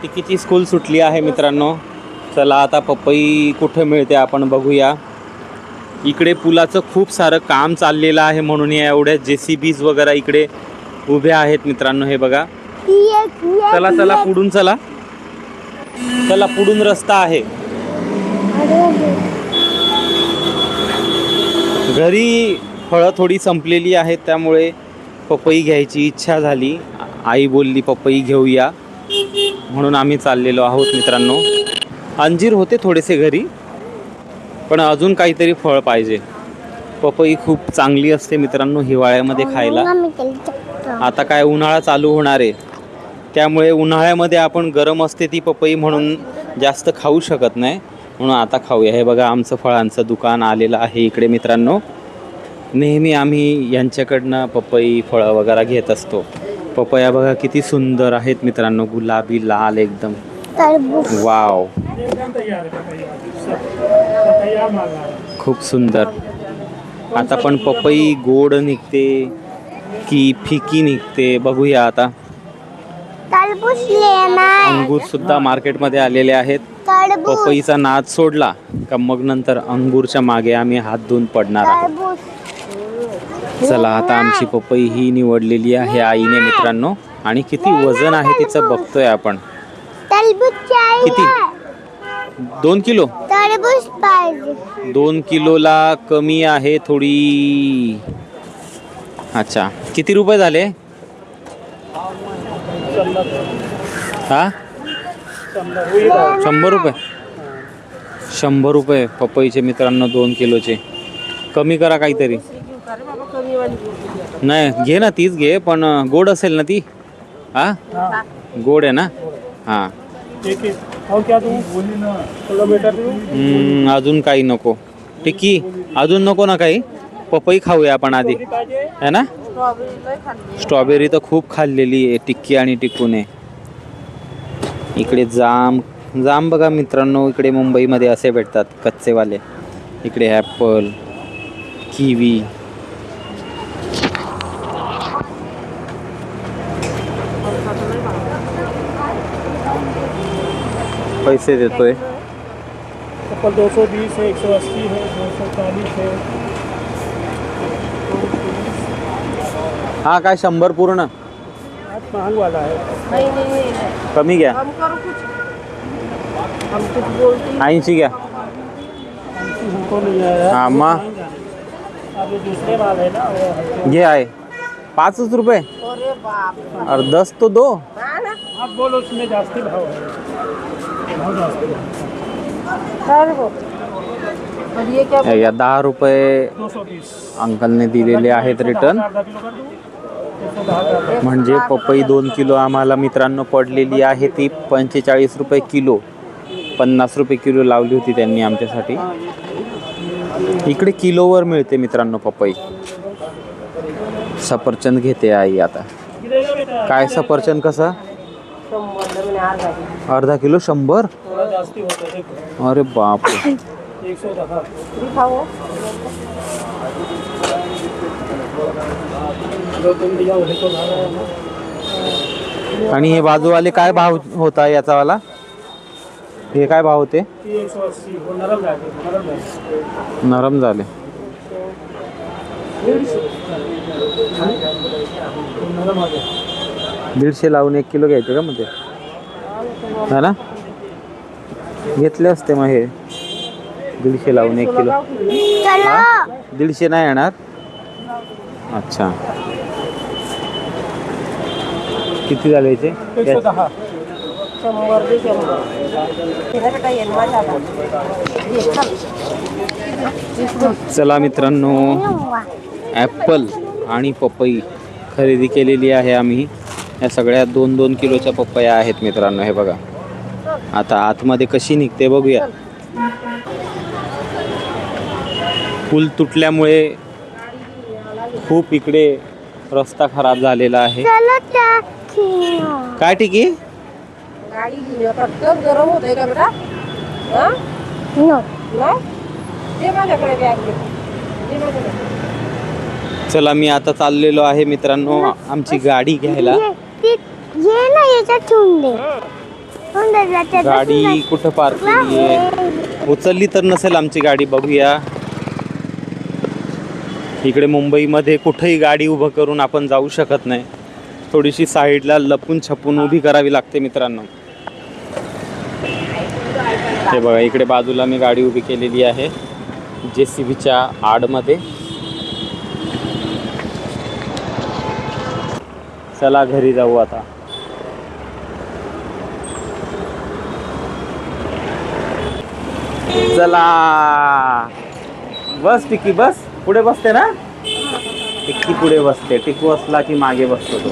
टिकीची school सुटली आहे मित्रांनो. चला आता पपई कुठे मिळते आपण बघूया. इकडे पुलाचं खूप सारं काम चाललेलं आहे म्हणून या एवढ्या JCBs वगैरे इकडे उभ्या आहेत मित्रांनो. हे बघा. चला चला पुढून चला. चला पुढून रस्ता आहे. घरी फळं थोडी संपलेली आहेत त्यामुळे पपई घ्यायची इच्छा झाली. आई बोलली पपई घेऊया म्हणून आम्ही चाललेलो आहोत मित्रांनो. अंजीर होते थोडेसे घरी पण अजून काहीतरी फळ पाहिजे. पपई खूप चांगली असते मित्रांनो हिवाळ्यामध्ये खायला. आता काय उन्हाळा चालू होणार आहे त्यामुळे उन्हाळ्यामध्ये आपण गरम असते ती पपई म्हणून जास्त खाऊ शकत नाही म्हणून आता खाऊया. हे बघा आमचं फळांचं दुकान आलेलं आहे इकडे मित्रांनो. नेहमी आम्ही यांच्याकडनं पपई फळं वगैरे घेत असतो. पपया बघा किती सुंदर आहेत मित्रांनो. गुलाबी लाल एकदम. वाव खूप सुंदर. आता पण पपई गोड निघते की फिकी निघते बघूया आता. अंगूर सुद्धा मार्केटमध्ये आलेले आहेत. पपईचा नाद सोडला का मग नंतर अंगूरच्या मागे आम्ही हात धुवून पडणार आहोत. चला आता आमची पपई ही निवडलेली आहे आईने मित्रांनो. आणि किती वजन आहे तिचं बघतोय आपण. किती 2 किलो 2 किलोला कमी आहे थोडी. अच्छा किती रुपये झाले हा 100 रुपये. 100 रुपये पपईचे मित्रांनो 2 किलोचे. कमी करा काहीतरी. नाही घे ना तीच घे पण गोड असेल ना ती. हा गोड आहे ना. हा अजून काही नको. टिक्की अजून नको ना काही. पपई खाऊया आपण आधी है ना. स्ट्रॉबेरी तर खूप खाल्लेली आहे टिक्की आणि टिक्कूने. इकडे जाम बघा मित्रांनो. इकडे मुंबईमध्ये असे भेटतात कच्चेवाले. इकडे ॲपल किवी. पैसे देतोय. 220 है, 180 है, 240 है. हा काय 100 पूर्ण. महंग वाला है. नहीं कमी घ्या. हम करो कुछ. हम कुछ बोलते 80 घ्या. हमको नहीं है. हा मग अब ये दूसरे माल है ना वो. घे आहे 5 रुपये. अरे बाप और 10 तो दो. हाँ ना. आप बोलो उसमें जास्ती भाव है. भाव जास्ती है. सर वो और ये क्या या 10 रुपये 220 अंकलने दिलेले आहेत रिटर्न. आधा किलो कर दूँ. 110 म्हणजे पपई 2 किलो आम्हाला मित्रांनो पडलेली आहे ती 45 रुपये किलो. 50 रुपये किलो लावली होती त्यांनी आमच्यासाठी. इकडे किलोवर मिळते मित्रांनो पपई. सफरचंद घेते आई आता. काय सफरचंद कसं. अर्धा किलो 100. थोड़ा जास्ती होता है. देखो अरे बाप 110. दिखाओ. 2-3 दिया वही तो ला रहा है ना. आणि हे बाजूवाले काय भाव होता याचावाला. हे काय भाव होते. 180 वो नरम जाएगा. नरम झाले. नरम आ गया. 150 लावून 1 किलो घ्यायचे का मग ते है ना. घेतले असते मग हे 150 लावून 1 किलो. 150 नाही येणार. अच्छा किती झाले याचे. 110. 100 दे 100. तेरा बेटा ये मजा आता. चला मित्रांनो ॲपल आणि पपई खरेदी केलेली आहे आम्ही. या सगळ्या 2-2 किलोच्या पपया आहेत मित्रांनो. हे बघा आता आतमध्ये कशी निघते बघूया. पूल तुटल्यामुळे खूप इकडे रस्ता खराब झालेला आहे. काय टिकी. गाड़ी पटकन गरम होते का बेटा. हाँ ना ते माझ्याकडे बॅग दे. दे माझ्याकडे. चला मी आता चाललेलो आहे मित्रांनो आमची गाडी घ्यायला. ये ना याच्यात ठेवून दे. गाडी कुठं पार्क केली आहे? उचलली तर नसेल आमची गाडी, बघूया. इकडे मुंबईमध्ये कुठेही गाडी उभं करून आपण जाऊ शकत नाही, थोडीशी साईडला लपून छपून उभी करावी लागते मित्रांनो. हे बघा, इकडे बाजूला मी गाडी उभी केलेली आहे JCBच्या आडमध्ये. चला घरी जाऊ आता. चला बस टिकी, बस पुढे बसते ना टिक्की, पुढे बसते. टिकू असला की मागे बसतो तो.